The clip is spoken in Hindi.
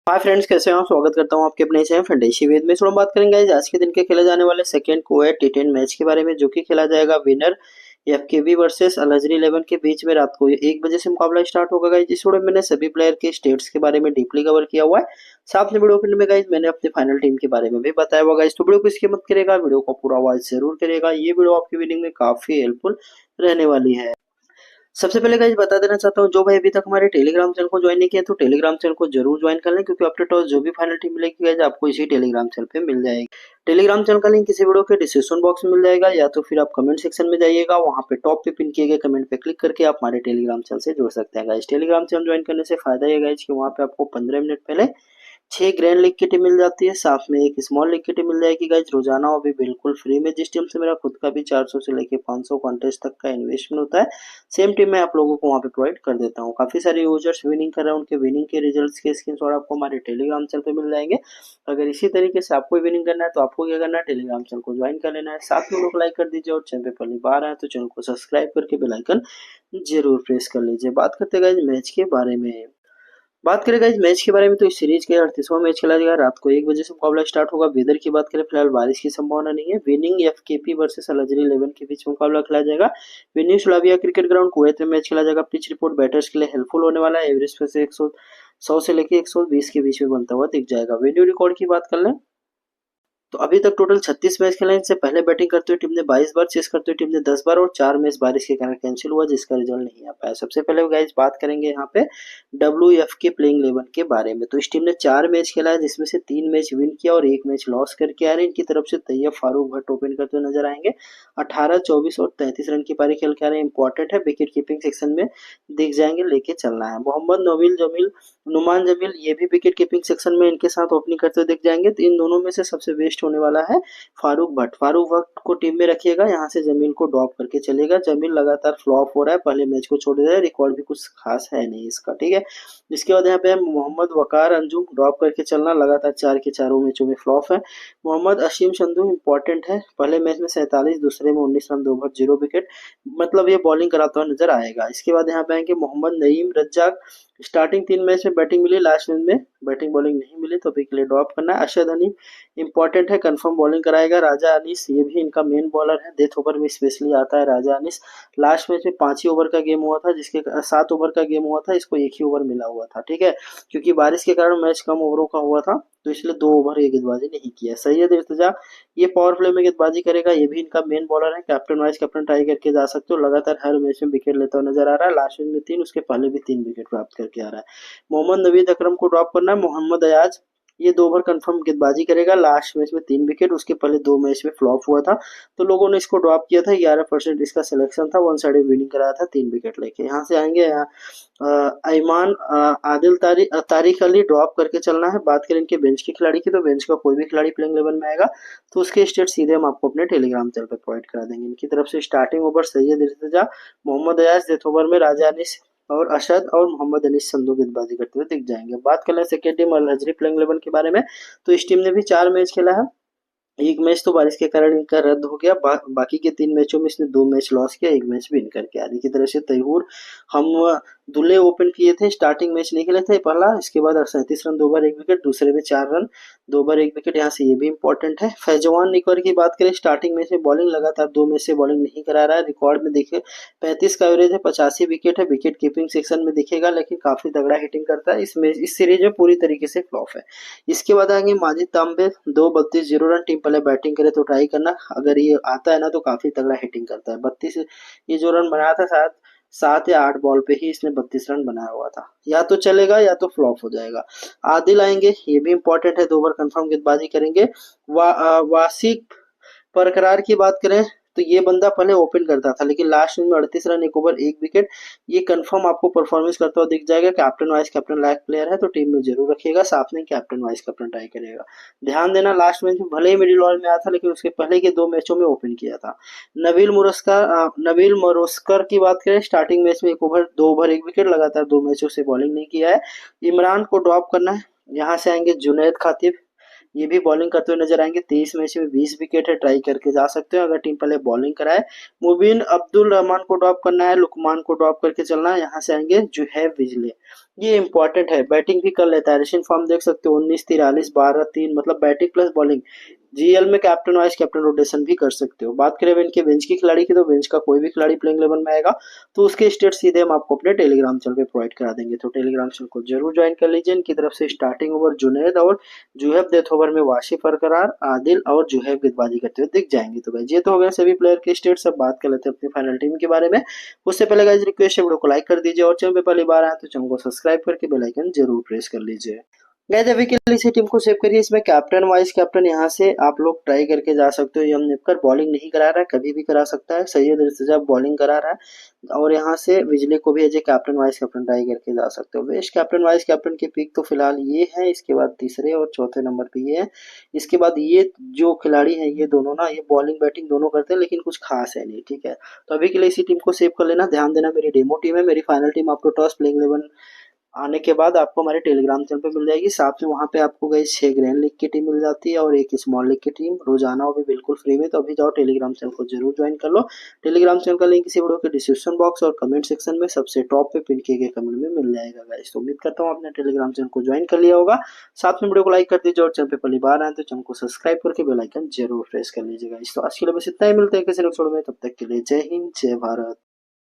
हाय फ्रेंड्स, कैसे हो आप? स्वागत करता हूं आपके अपने चैनल फंडेशी वेद में। थोड़ा बात करेंगे आज के दिन के खेले जाने वाले सेकंड कोएट टी10 मैच के बारे में, जो कि खेला जाएगा विनर एफकेबी वर्सेस अल अज़हरी 11 के बीच में। रात को 1 बजे से मुकाबला स्टार्ट होगा गाइस। इस वीडियो में मैंने सभी प्लेयर के स्टेट्स के बारे में डीपली कवर किया हुआ है। साथ में वीडियो के में गाइस मैंने अपने फाइनल टीम के बारे में भी बताया हुआ गाइस। तो वीडियो को स्किप मत करेगा, वीडियो को पूरा वॉच जरूर करेगा। ये वीडियो आपकी विनिंग में काफी हेल्पफुल रहने वाली है। सबसे पहले गाइस बता देना चाहता हूँ, जो भाई अभी तक हमारे टेलीग्राम चैनल को ज्वाइन नहीं किया तो टेलीग्राम चैनल को जरूर ज्वाइन कर लें, क्योंकि आफ्टर टॉस जो भी फाइनल टीम मिलेगी गाइस आपको इसी टेलीग्राम चैनल पे मिल जाएगी। टेलीग्राम चैनल का लिंक किसी वीडियो के डिस्क्रिप्शन बॉक्स में मिल जाएगा, या तो फिर आप कमेंट सेक्शन में जाइएगा, वहां पे टॉप पे पिन किए गए कमेंट पे क्लिक करके आप हमारे टेलीग्राम चैनल से जुड़ सकते हैं गाइस। टेलीग्राम चैनल ज्वाइन करने से फायदा ये गाइस कि वहाँ पे आपको 15 मिनट पहले 6 ग्रैंड लीग की टीम मिल जाती है, साथ में एक स्मॉल लीग की टीम मिल जाएगी गाइज रोजाना, वो भी बिल्कुल फ्री में। जिस टीम से मेरा खुद का भी 400 से लेके 500 कॉन्टेस्ट तक का इन्वेस्टमेंट होता है, सेम टीम मैं आप लोगों को वहाँ पे प्रोवाइड कर देता हूँ। काफी सारे यूजर्स विनिंग कर रहे हैं, उनके विनिंग के रिजल्ट्स के स्क्रीनशॉट आपको हमारे टेलीग्राम चैनल पे मिल जाएंगे। अगर इसी तरीके से आपको विनिंग करना है तो आपको क्या करना है, टेलीग्राम चैनल को ज्वाइन कर लेना है, साथ में लोग लाइक कर दीजिए, और चैनल पे पहली बार आए तो चैनल को सब्सक्राइब करके बेल आइकन जरूर प्रेस कर लीजिए। बात करते हैं गाइज मैच के बारे में। बात करें गाइस मैच के बारे में, तो इस सीरीज के 38वां मैच खेला जाएगा। रात को 1 बजे से मुकाबला स्टार्ट होगा। वेदर की बात करें, फिलहाल बारिश की संभावना नहीं है। विनिंग एफकेपी वर्सेस अल अज़हरी 11 के बीच मुकाबला खेला जाएगा। विनिंग सुलाविया क्रिकेट ग्राउंड कुवैत में मैच खेला जाएगा। पिच रिपोर्ट बैटर्स के लिए हेल्पफुल होने वाला है। एवरेज पे से 100 से लेके 120 के बीच में बनता हुआ दिख जाएगा। वेन्यू रिकॉर्ड की बात कर लें तो अभी तक टोटल 36 मैच खेले। इनसे पहले बैटिंग करते हुए टीम ने 22 बार, चेस करते हुए टीम ने 10 बार, और 4 मैच बारिश के कारण कैंसिल हुआ, जिसका रिजल्ट नहीं आ पाया। सबसे पहले गाइस बात करेंगे यहाँ पे डब्ल्यूएफ के प्लेइंग 11 के बारे में। तो इस टीम ने 4 मैच खेला है, जिसमें से 3 मैच विन किया और 1 मैच लॉस करके आ रहे हैं। इनकी तरफ से तैयब फारूक भट्ट ओपन करते हुए नजर आएंगे। 18, 24 और 33 रन की पारी खेल के आ रहे हैं। इंपॉर्टेंट है, विकेट कीपिंग सेक्शन में दिख जाएंगे, लेके चलना है। मोहम्मद नबील जमील, नुमान जमील, ये भी विकेट कीपिंग सेक्शन में इनके साथ ओपनिंग करते हुए दिख जाएंगे। तो इन दोनों में से सबसे बेस्ट होने वाला है फारूक भट्ट। फारूक भट्ट को टीम में रखिएगा, यहाँ से जमील को ड्रॉप करके चलेगा। जमील लगातार फ्लॉप हो रहा है, पहले मैच को छोड़ दिया है, रिकॉर्ड भी कुछ खास है नहीं इसका, ठीक है। इसके बाद यहाँ पे मोहम्मद वकार अंजुम ड्रॉप करके चलना, लगातार 4 के चारों मैचों में फ्लॉप है। मोहम्मद अशीम संधू इंपॉर्टेंट है, पहले मैच में 47, दूसरे में 19 रन, 2 ओवर 0 विकेट, मतलब ये बॉलिंग कराता हुआ नजर आएगा। इसके बाद यहाँ पे आएंगे मोहम्मद नईम रज्जाक। स्टार्टिंग 3 मैच में बैटिंग मिली, लास्ट मैच में बैटिंग बॉलिंग नहीं मिली, तो अभी के लिए ड्रॉप करना है। अरशद हनीफ इंपॉर्टेंट है, कंफर्म बॉलिंग कराएगा। राजा अनीस, ये भी इनका मेन बॉलर है, डेथ ओवर में स्पेशली आता है राजा अनीस। लास्ट मैच में 5 ही ओवर का गेम हुआ था, जिसके 7 ओवर का गेम हुआ था, इसको 1 ही ओवर मिला हुआ था, ठीक है। क्योंकि बारिश के कारण मैच कम ओवरों का हुआ था, तो इसलिए 2 ओवर ये गेंदबाजी नहीं किया। सैयद इर्तिजा, ये पावर प्ले में गेंदबाजी करेगा, ये भी इनका मेन बॉलर है। कैप्टन वाइस कैप्टन ट्राई करके जा सकते हो, लगातार हर मैच में विकेट लेता हुआ नजर आ रहा है। लास्ट मैच में 3, उसके पहले भी 3 विकेट प्राप्त करके आ रहा है। मोहम्मद नवीद अकरम को ड्रॉप करना है। मोहम्मद अयाज, ये 2 ओवर कंफर्म गेंदबाजी करेगा। लास्ट मैच में 3 विकेट, उसके पहले 2 मैच में फ्लॉप हुआ था, तो लोगों ने इसको ड्रॉप किया था। 11% इसका सिलेक्शन था, वन साइड विनिंग कराया था 3 विकेट लेके। यहाँ से आएंगे अईमान आदिल तारिक अली, ड्रॉप करके चलना है। बात करें इनके बेंच के खिलाड़ी की, तो बेंच का कोई भी खिलाड़ी प्लेइंग 11 में आएगा तो उसके स्टेट सीधे हम आपको अपने टेलीग्राम चैनल पर प्रोवाइड करा देंगे। इनकी तरफ से starting over Syed Irtiza, Mohammad Ayaz, death over में राजा अनीस और अशद और मोहम्मद अनीस संधू गेंदबाजी करते हुए दिख जाएंगे। बात कर लें सेकेंड टीम अल अज़हरी प्लेइंग 11 के बारे में, तो इस टीम ने भी 4 मैच खेला है। 1 मैच तो बारिश के कारण इनका रद्द हो गया, बाकी के 3 मैचों में इसने 2 मैच लॉस किया, 1 मैच विन करके आदि की तरह से तैहूर हम दुल्हे ओपन किए थे। स्टार्टिंग मैच नहीं खेले थे पहला, इसके बाद 37 रन, 2 ओवर 1 विकेट, दूसरे में 4 रन, 2 ओवर 1 विकेट, यहाँ से ये भी इंपॉर्टेंट है। फैजवान निकोर की बात करें, स्टार्टिंग मैच में बॉलिंग लगातार 2 मैच से बॉलिंग नहीं करा रहा है। रिकॉर्ड में देखिए 35 का एवरेज है, 85 विकेट है, विकेट कीपिंग सेक्शन में दिखेगा, लेकिन काफी तगड़ा हिटिंग करता है। इस सीरीज में पूरी तरीके से फ्लॉप है। इसके बाद आएंगे माजिद तांबे, 2 32 0 रन। टीम पहले बैटिंग करे तो ट्राई करना, अगर ये आता है ना तो काफी तगड़ा हिटिंग करता है। 32 ये जो रन बनाया था, शायद 7 या 8 बॉल पे ही इसने 32 रन बनाया हुआ था। या तो चलेगा या तो फ्लॉप हो जाएगा। आदिल आएंगे, ये भी इंपॉर्टेंट है, 2 ओवर कंफर्म गेंदबाजी करेंगे। वासिक बरकरार की बात करें तो ये बंदा पहले ओपन करता था, लेकिन लास्ट में 38 रन, 1 ओवर 1 विकेट, ये कंफर्म आपको परफॉर्मेंस करता हुआ दिख जाएगा। कैप्टन वाइस कैप्टन लायक प्लेयर है, तो टीम में जरूर रखिएगा, साथ में कैप्टन वाइस कैप्टन ट्राई करेगा। ध्यान देना, लास्ट मैच में भले ही मिडिल ऑर्डर में आया था, लेकिन उसके पहले के 2 मैचों में ओपन किया था। नबील मोरस्कर की बात करें, स्टार्टिंग मैच में 1 ओवर 2 ओवर 1 विकेट, लगातार 2 मैचों से बॉलिंग नहीं किया है। इमरान को ड्रॉप करना है। यहाँ से आएंगे जुनैद खातिब, ये भी बॉलिंग करते हुए नजर आएंगे। 23 मैच में 20 विकेट है, ट्राई करके जा सकते हो अगर टीम पहले बॉलिंग कराए। मुबीन अब्दुल रहमान को ड्रॉप करना है, लुकमान को ड्रॉप करके चलना है। यहाँ से आएंगे जुहैब बिजली, ये इंपॉर्टेंट है, बैटिंग भी कर लेता है। रिसेंट फॉर्म देख सकते हो 19 43 12 3, मतलब बैटिंग प्लस बॉलिंग। जीएल में कैप्टन वाइस कैप्टन रोटेशन भी कर सकते हो। बात करें अब इनके बेंच की खिलाड़ी की, तो बेंच का कोई भी खिलाड़ी प्लेइंग 11 में आएगा तो उसके स्टेट सीधे हम आपको अपने टेलीग्राम चैनल पे प्रोवाइड करा देंगे, तो टेलीग्राम चैनल को जरूर ज्वाइन कर लीजिए। इनकी तरफ से स्टार्टिंग ओवर जुनैद और जुहैब डेथ ओवर में वाशिफ बरकरार, आदिल और जुहैब गेंदबाजी करते हुए दिख जाएंगे। तो गाइस ये तो हो गए सभी प्लेयर के स्टेट। सब बात कर लेते हैं अपनी फाइनल टीम के बारे में। उससे पहले गाइस रिक्वेस्ट है, वीडियो को लाइक कर दीजिए और चैनल पे पहली बार आए तो चैनल को सब्सक्राइब करके बेल आइकन जरूर प्रेस कर लीजिए। गाइस अभी के लिए इसी टीम को सेव करिए। इसमें कैप्टन वाइस कैप्टन यहाँ से आप लोग ट्राई करके जा सकते हो। यम निपकर बॉलिंग नहीं करा रहा है, कभी भी करा सकता है। सैयद रितजा बॉलिंग करा रहा है और यहाँ से बिजली को भी as a captain vice captain try करके जा सकते हो। बेस्ट कैप्टन वाइस कैप्टन के पिक तो फिलहाल ये है, इसके बाद तीसरे और चौथे नंबर पे ये है। इसके बाद ये जो खिलाड़ी हैं ये दोनों ना, ये बॉलिंग बैटिंग दोनों करते हैं लेकिन कुछ खास है नहीं, ठीक है। तो अभी के लिए इसी टीम को सेव कर लेना। ध्यान देना मेरी डेमो टीम है, मेरी फाइनल टीम आपको टॉस प्लेइंग 11 आने के बाद आपको हमारे टेलीग्राम चैनल पे मिल जाएगी। साथ में वहाँ पे आपको गई 6 ग्रैंड लीग की टीम मिल जाती है और एक स्मॉल लीग की टीम रोजाना, वो भी बिल्कुल फ्री में। तो अभी जाओ टेलीग्राम चैनल को जरूर ज्वाइन कर लो। टेलीग्राम चैनल का लिंक इसी वीडियो के डिस्क्रिप्शन बॉक्स और कमेंट सेक्शन में सबसे टॉप पे पिन किए गए कमेंट में मिल जाएगा गाइस। तो उम्मीद करता हूँ आपने टेलीग्राम चैनल को ज्वाइन कर लिया होगा। साथ में वीडियो को लाइक कर दीजिए और चैनल पे पहली बार आए तो चैनल को सब्सक्राइब करके बेल आइकन जरूर प्रेस कर लीजिएगा। तो आज के लिए बस इतना ही, मिलते हैं किसी नेक्स्ट वीडियो में, तब तक के लिए जय हिंद जय भारत।